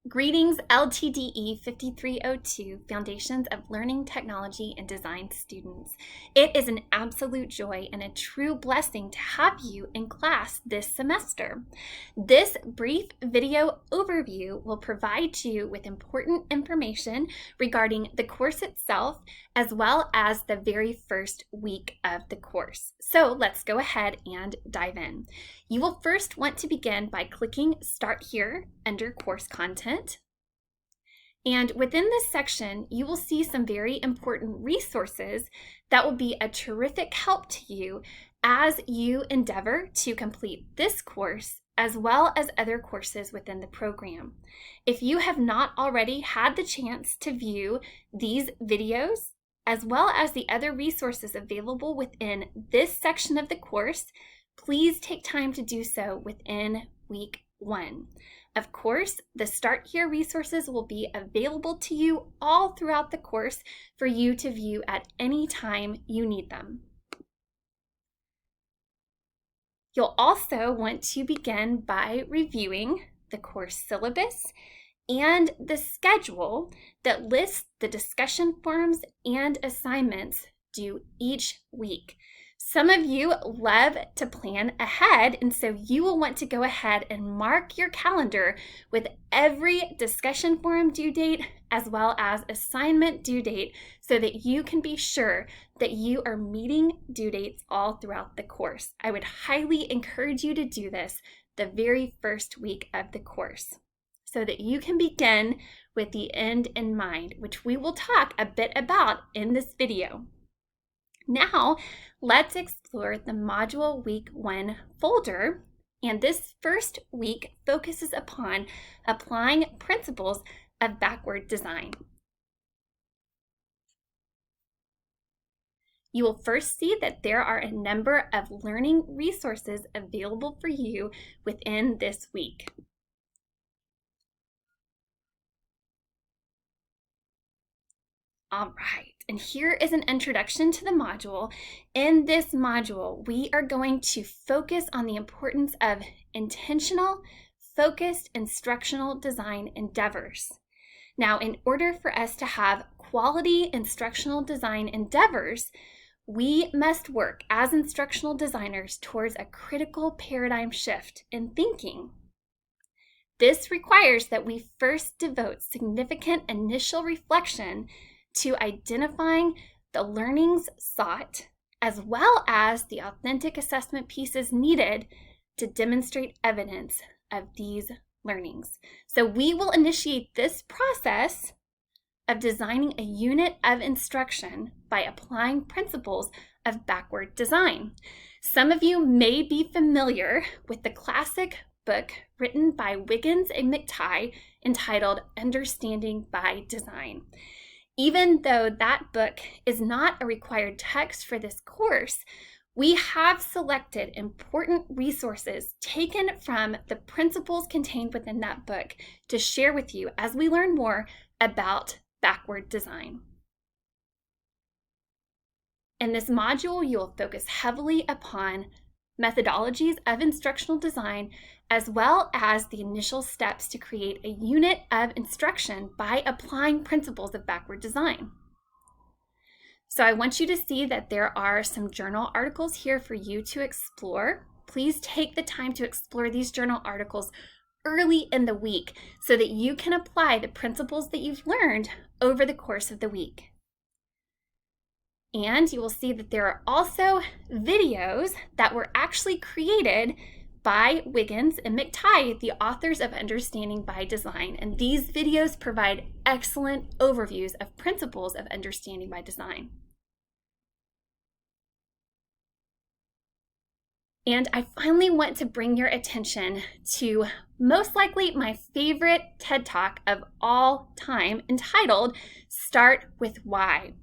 Greetings, LTDE 5302, Foundations of Learning, Technology, and Design students. It is an absolute joy and a true blessing to have you in class this semester. This brief video overview will provide you with important information regarding the course itself, as well as the very first week of the course. So let's go ahead and dive in. You will first want to begin by clicking Start Here under Course Content. And within this section, you will see some very important resources that will be a terrific help to you as you endeavor to complete this course, as well as other courses within the program. If you have not already had the chance to view these videos, as well as the other resources available within this section of the course, please take time to do so within week 1. Of course, the Start Here resources will be available to you all throughout the course for you to view at any time you need them. You'll also want to begin by reviewing the course syllabus and the schedule that lists the discussion forums and assignments due each week. Some of you love to plan ahead, and so you will want to go ahead and mark your calendar with every discussion forum due date as well as assignment due date so that you can be sure that you are meeting due dates all throughout the course. I would highly encourage you to do this the very first week of the course so that you can begin with the end in mind, which we will talk a bit about in this video. Now, let's explore the Module Week 1 folder, and this first week focuses upon applying principles of backward design. You will first see that there are a number of learning resources available for you within this week. All right, and here is an introduction to the module. In this module, we are going to focus on the importance of intentional, focused instructional design endeavors. Now, in order for us to have quality instructional design endeavors, we must work as instructional designers towards a critical paradigm shift in thinking. This requires that we first devote significant initial reflection to identifying the learnings sought, as well as the authentic assessment pieces needed to demonstrate evidence of these learnings. So we will initiate this process of designing a unit of instruction by applying principles of backward design. Some of you may be familiar with the classic book written by Wiggins and McTighe entitled Understanding by Design. Even though that book is not a required text for this course, we have selected important resources taken from the principles contained within that book to share with you as we learn more about backward design. In this module, you will focus heavily upon methodologies of instructional design, as well as the initial steps to create a unit of instruction by applying principles of backward design. So I want you to see that there are some journal articles here for you to explore. Please take the time to explore these journal articles early in the week so that you can apply the principles that you've learned over the course of the week. And you will see that there are also videos that were actually created by Wiggins and McTighe, the authors of Understanding by Design. And these videos provide excellent overviews of principles of understanding by design. And I finally want to bring your attention to most likely my favorite TED Talk of all time, entitled Start with Why.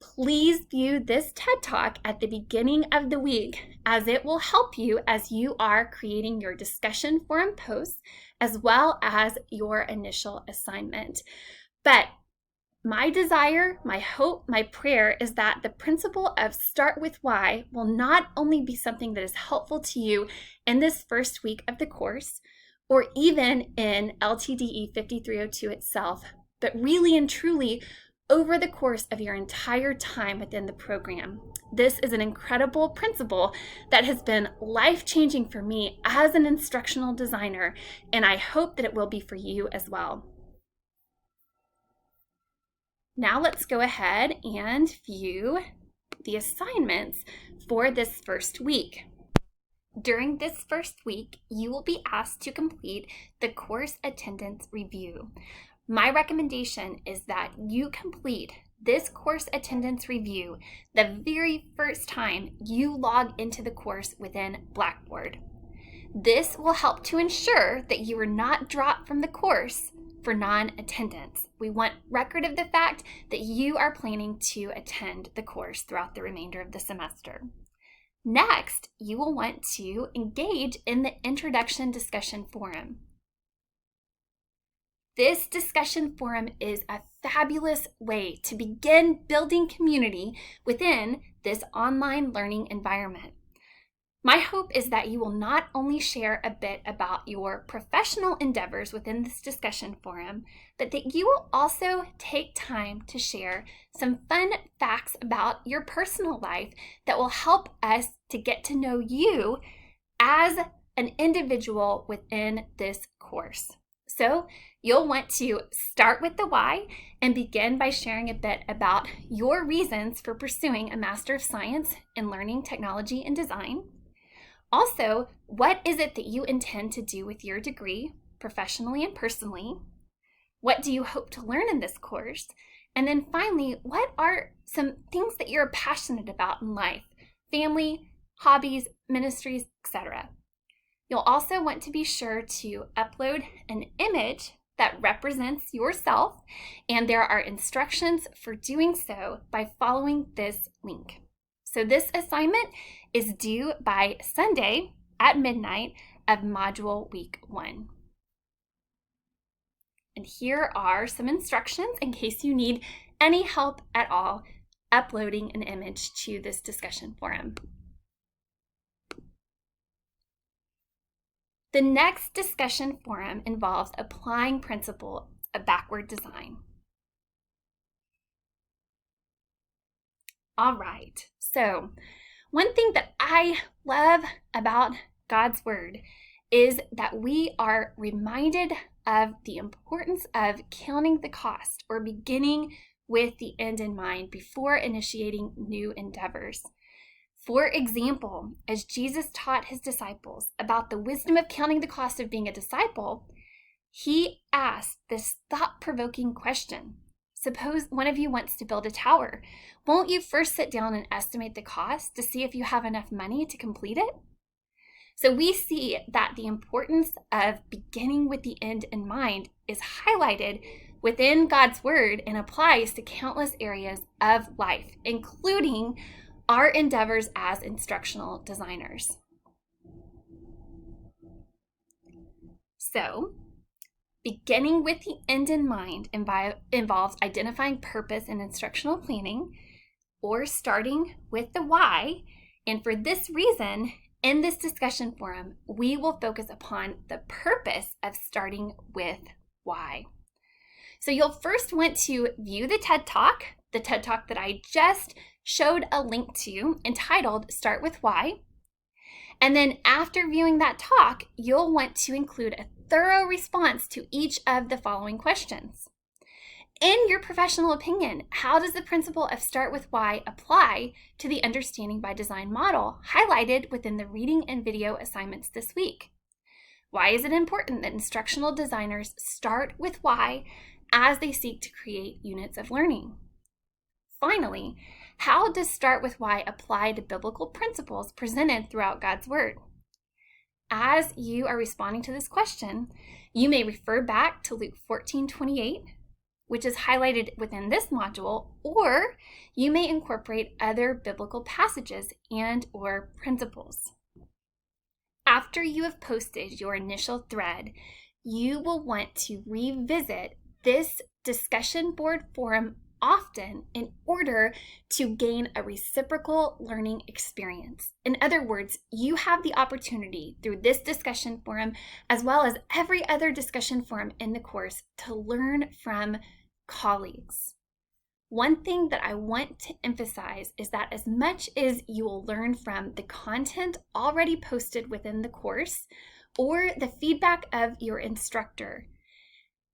Please view this TED Talk at the beginning of the week, as it will help you as you are creating your discussion forum posts as well as your initial assignment. But my desire, my hope, my prayer is that the principle of Start with Why will not only be something that is helpful to you in this first week of the course, or even in LTDE 5302 itself, but really and truly over the course of your entire time within the program. This is an incredible principle that has been life-changing for me as an instructional designer, and I hope that it will be for you as well. Now let's go ahead and view the assignments for this first week. During this first week, you will be asked to complete the course attendance review. My recommendation is that you complete this course attendance review the very first time you log into the course within Blackboard. This will help to ensure that you are not dropped from the course for non-attendance. We want record of the fact that you are planning to attend the course throughout the remainder of the semester. Next, you will want to engage in the Introduction Discussion Forum. This discussion forum is a fabulous way to begin building community within this online learning environment. My hope is that you will not only share a bit about your professional endeavors within this discussion forum, but that you will also take time to share some fun facts about your personal life that will help us to get to know you as an individual within this course. So you'll want to start with the why and begin by sharing a bit about your reasons for pursuing a Master of Science in Learning, Technology, and Design. Also, what is it that you intend to do with your degree, professionally and personally? What do you hope to learn in this course? And then finally, what are some things that you're passionate about in life? Family, hobbies, ministries, etc. You'll also want to be sure to upload an image that represents yourself, and there are instructions for doing so by following this link. So this assignment is due by Sunday at midnight of Module Week 1. And here are some instructions in case you need any help at all uploading an image to this discussion forum. The next discussion forum involves applying principles of backward design. All right, so one thing that I love about God's Word is that we are reminded of the importance of counting the cost or beginning with the end in mind before initiating new endeavors. For example, as Jesus taught his disciples about the wisdom of counting the cost of being a disciple, he asked this thought-provoking question. Suppose one of you wants to build a tower. Won't you first sit down and estimate the cost to see if you have enough money to complete it? So we see that the importance of beginning with the end in mind is highlighted within God's Word and applies to countless areas of life, including our endeavors as instructional designers. So, beginning with the end in mind involves identifying purpose in instructional planning or starting with the why. And for this reason, in this discussion forum, we will focus upon the purpose of starting with why. So you'll first want to view the TED Talk that I just showed a link to entitled Start With Why. And then after viewing that talk, you'll want to include a thorough response to each of the following questions. In your professional opinion, how does the principle of Start With Why apply to the Understanding by Design model highlighted within the reading and video assignments this week? Why is it important that instructional designers start with why as they seek to create units of learning? Finally, how does Start With Why apply to biblical principles presented throughout God's Word? As you are responding to this question, you may refer back to Luke 14:28, which is highlighted within this module, or you may incorporate other biblical passages and or principles. After you have posted your initial thread, you will want to revisit this discussion board forum often in order to gain a reciprocal learning experience. In other words, you have the opportunity through this discussion forum, as well as every other discussion forum in the course, to learn from colleagues. One thing that I want to emphasize is that as much as you will learn from the content already posted within the course or the feedback of your instructor,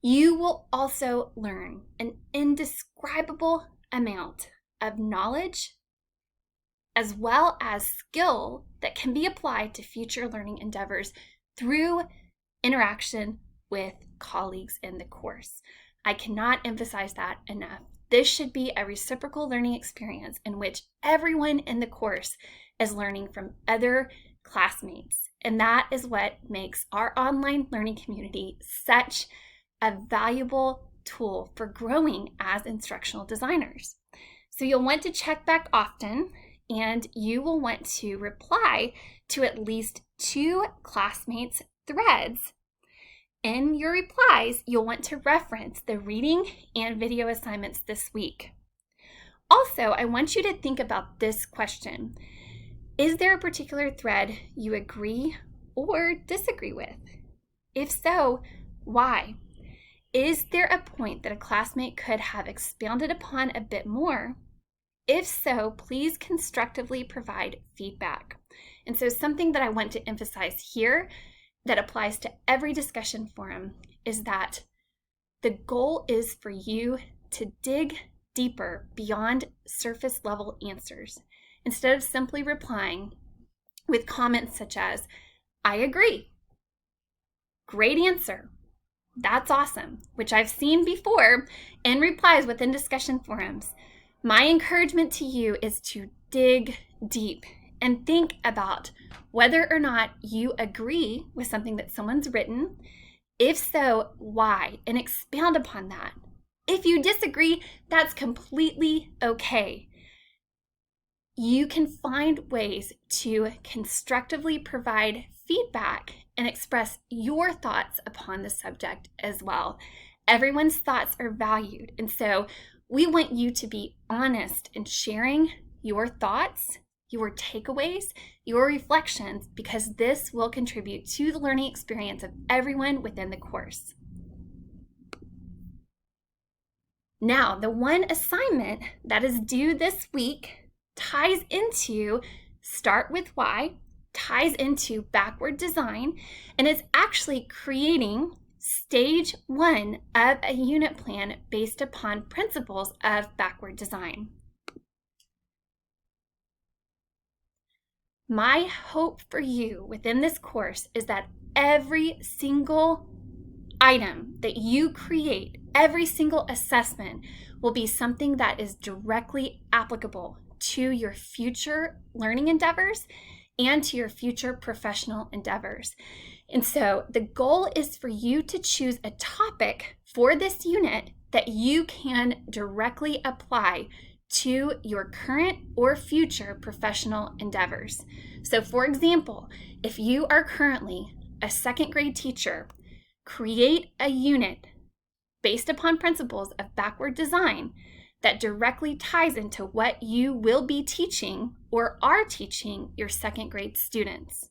you will also learn an indescribable amount of knowledge as well as skill that can be applied to future learning endeavors through interaction with colleagues in the course. I cannot emphasize that enough. This should be a reciprocal learning experience in which everyone in the course is learning from other classmates. And that is what makes our online learning community such a valuable tool for growing as instructional designers. So you'll want to check back often, and you will want to reply to at least 2 classmates' threads. In your replies, you'll want to reference the reading and video assignments this week. Also, I want you to think about this question. Is there a particular thread you agree or disagree with? If so, why? Is there a point that a classmate could have expounded upon a bit more? If so, please constructively provide feedback. And so something that I want to emphasize here that applies to every discussion forum is that the goal is for you to dig deeper beyond surface level answers instead of simply replying with comments such as, "I agree," "Great answer," "That's awesome," which I've seen before in replies within discussion forums. My encouragement to you is to dig deep and think about whether or not you agree with something that someone's written. If so, why? And expound upon that. If you disagree, that's completely okay. You can find ways to constructively provide feedback and express your thoughts upon the subject as well. Everyone's thoughts are valued, and so we want you to be honest in sharing your thoughts, your takeaways, your reflections, because this will contribute to the learning experience of everyone within the course. Now, the one assignment that is due this week ties into Start with Why, ties into backward design, and is actually creating stage 1 of a unit plan based upon principles of backward design. My hope for you within this course is that every single item that you create, every single assessment will be something that is directly applicable to your future learning endeavors and to your future professional endeavors. And so the goal is for you to choose a topic for this unit that you can directly apply to your current or future professional endeavors. So for example, if you are currently a 2nd grade teacher, create a unit based upon principles of backward design that directly ties into what you will be teaching or are teaching your 2nd grade students.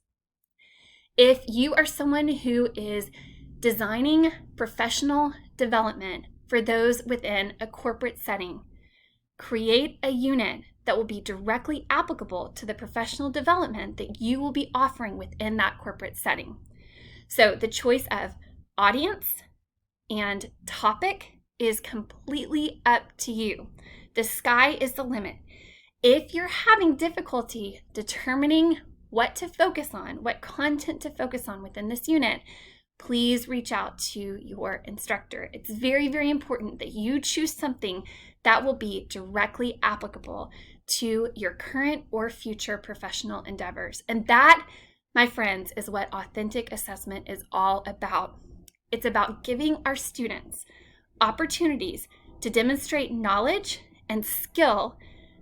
If you are someone who is designing professional development for those within a corporate setting, create a unit that will be directly applicable to the professional development that you will be offering within that corporate setting. So the choice of audience and topic is completely up to you. The sky is the limit. If you're having difficulty determining what to focus on, what content to focus on within this unit, please reach out to your instructor. It's very, very important that you choose something that will be directly applicable to your current or future professional endeavors. And that, my friends, is what authentic assessment is all about. It's about giving our students opportunities to demonstrate knowledge and skill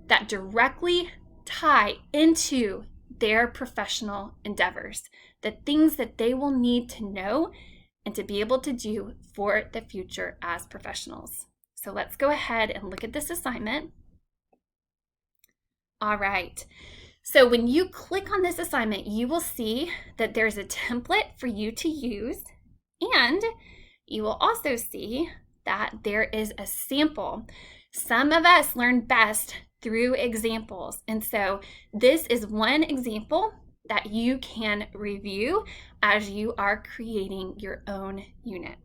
that directly tie into their professional endeavors, the things that they will need to know and to be able to do for the future as professionals. So let's go ahead and look at this assignment. All right. So when you click on this assignment, you will see that there's a template for you to use, and you will also see that there is a sample. Some of us learn best through examples, and so this is one example that you can review as you are creating your own unit.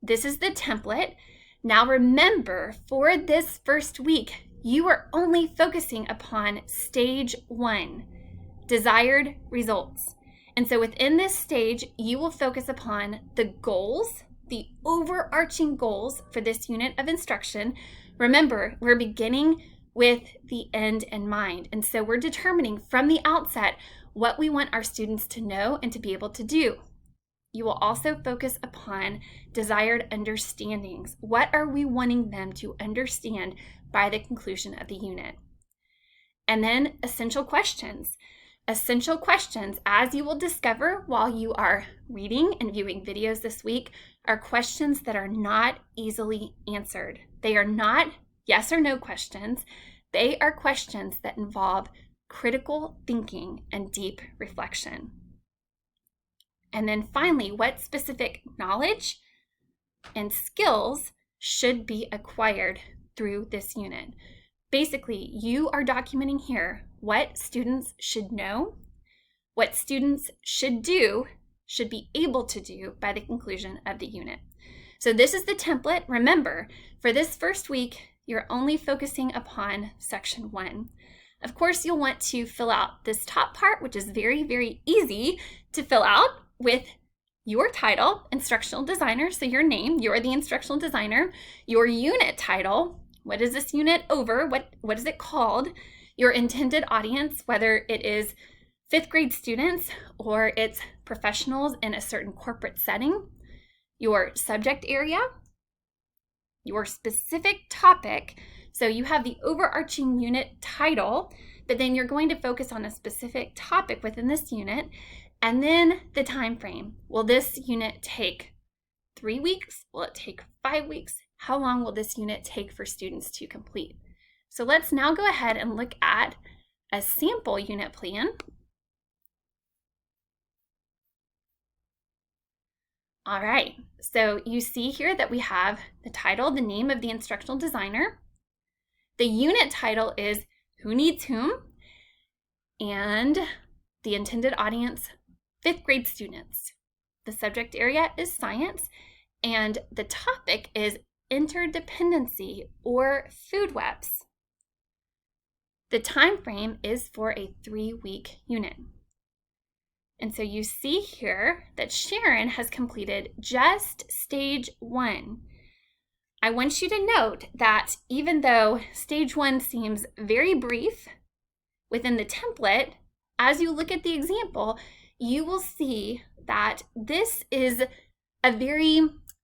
This is the template. Now remember, for this first week, you are only focusing upon stage 1, desired results. And so within this stage, you will focus upon the goals, the overarching goals for this unit of instruction. Remember, we're beginning with the end in mind. And so we're determining from the outset what we want our students to know and to be able to do. You will also focus upon desired understandings. What are we wanting them to understand by the conclusion of the unit? And then essential questions. Essential questions, as you will discover while you are reading and viewing videos this week, are questions that are not easily answered. They are not yes or no questions. They are questions that involve critical thinking and deep reflection. And then finally, what specific knowledge and skills should be acquired through this unit? Basically, you are documenting here what students should know, what students should do, should be able to do by the conclusion of the unit. So this is the template. Remember, for this first week, you're only focusing upon section 1. Of course, you'll want to fill out this top part, which is very, very easy to fill out with your title, instructional designer, so your name, you're the instructional designer, your unit title, what is this unit over, what is it called, your intended audience, whether it is 5th grade students or it's professionals in a certain corporate setting, your subject area, your specific topic. So you have the overarching unit title, but then you're going to focus on a specific topic within this unit. And then the time frame. Will this unit take 3 weeks? Will it take 5 weeks? How long will this unit take for students to complete? So let's now go ahead and look at a sample unit plan. All right, so you see here that we have the title, the name of the instructional designer. The unit title is Who Needs Whom? And the intended audience, 5th grade students. The subject area is science, and the topic is interdependency or food webs. The time frame is for a 3-week unit. And so you see here that Sharon has completed just stage 1. I want you to note that even though stage 1 seems very brief within the template, as you look at the example, you will see that this is a very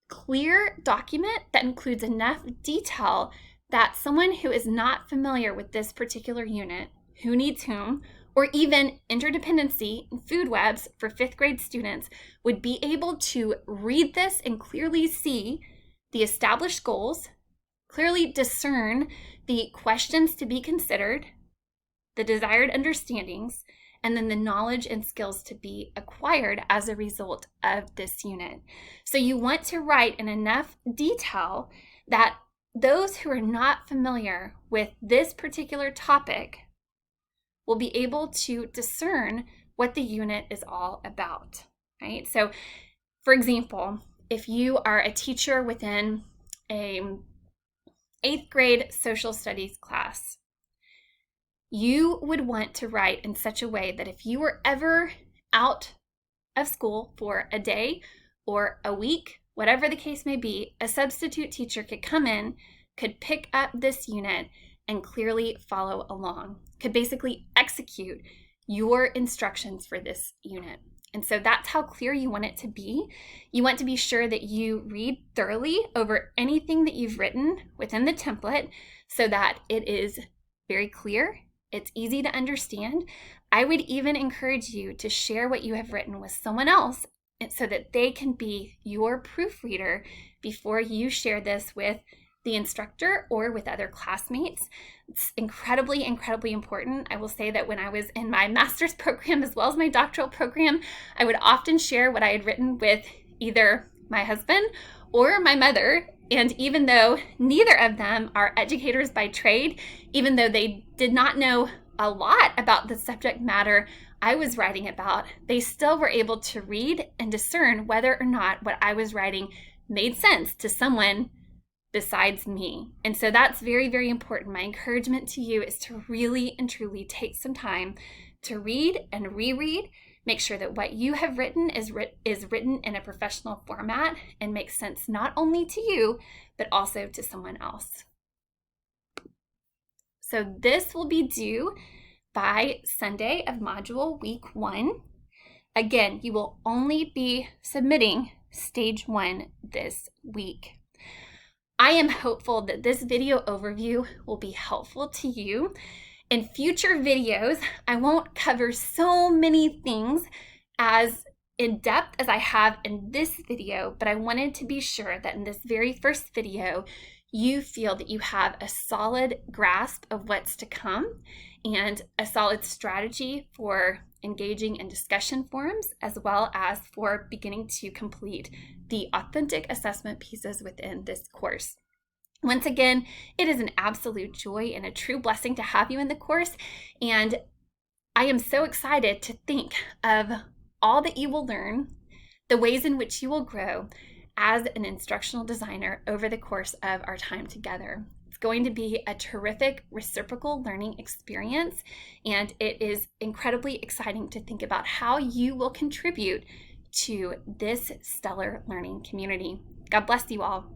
clear document that includes enough detail that someone who is not familiar with this particular unit, who needs whom, or even interdependency and food webs for 5th grade students, would be able to read this and clearly see the established goals, clearly discern the questions to be considered, the desired understandings, and then the knowledge and skills to be acquired as a result of this unit. So you want to write in enough detail that those who are not familiar with this particular topic will be able to discern what the unit is all about, right? So, for example, if you are a teacher within a 8th grade social studies class, you would want to write in such a way that if you were ever out of school for a day or a week, whatever the case may be, a substitute teacher could come in, could pick up this unit and clearly follow along, could basically execute your instructions for this unit. And so that's how clear you want it to be. You want to be sure that you read thoroughly over anything that you've written within the template so that it is very clear, it's easy to understand. I would even encourage you to share what you have written with someone else so that they can be your proofreader before you share this with the instructor or with other classmates. It's incredibly, incredibly important. I will say that when I was in my master's program as well as my doctoral program, I would often share what I had written with either my husband or my mother. And even though neither of them are educators by trade, even though they did not know a lot about the subject matter I was writing about, they still were able to read and discern whether or not what I was writing made sense to someone besides me. And so that's very, very important. My encouragement to you is to really and truly take some time to read and reread. Make sure that what you have written is written in a professional format and makes sense not only to you, but also to someone else. So this will be due by Sunday of module week 1. Again, you will only be submitting stage 1 this week. I am hopeful that this video overview will be helpful to you. In future videos, I won't cover so many things as in depth as I have in this video, but I wanted to be sure that in this very first video, you feel that you have a solid grasp of what's to come and a solid strategy for engaging in discussion forums, as well as for beginning to complete the authentic assessment pieces within this course. Once again, it is an absolute joy and a true blessing to have you in the course, and I am so excited to think of all that you will learn, the ways in which you will grow as an instructional designer over the course of our time together. It's going to be a terrific reciprocal learning experience, and it is incredibly exciting to think about how you will contribute to this stellar learning community. God bless you all.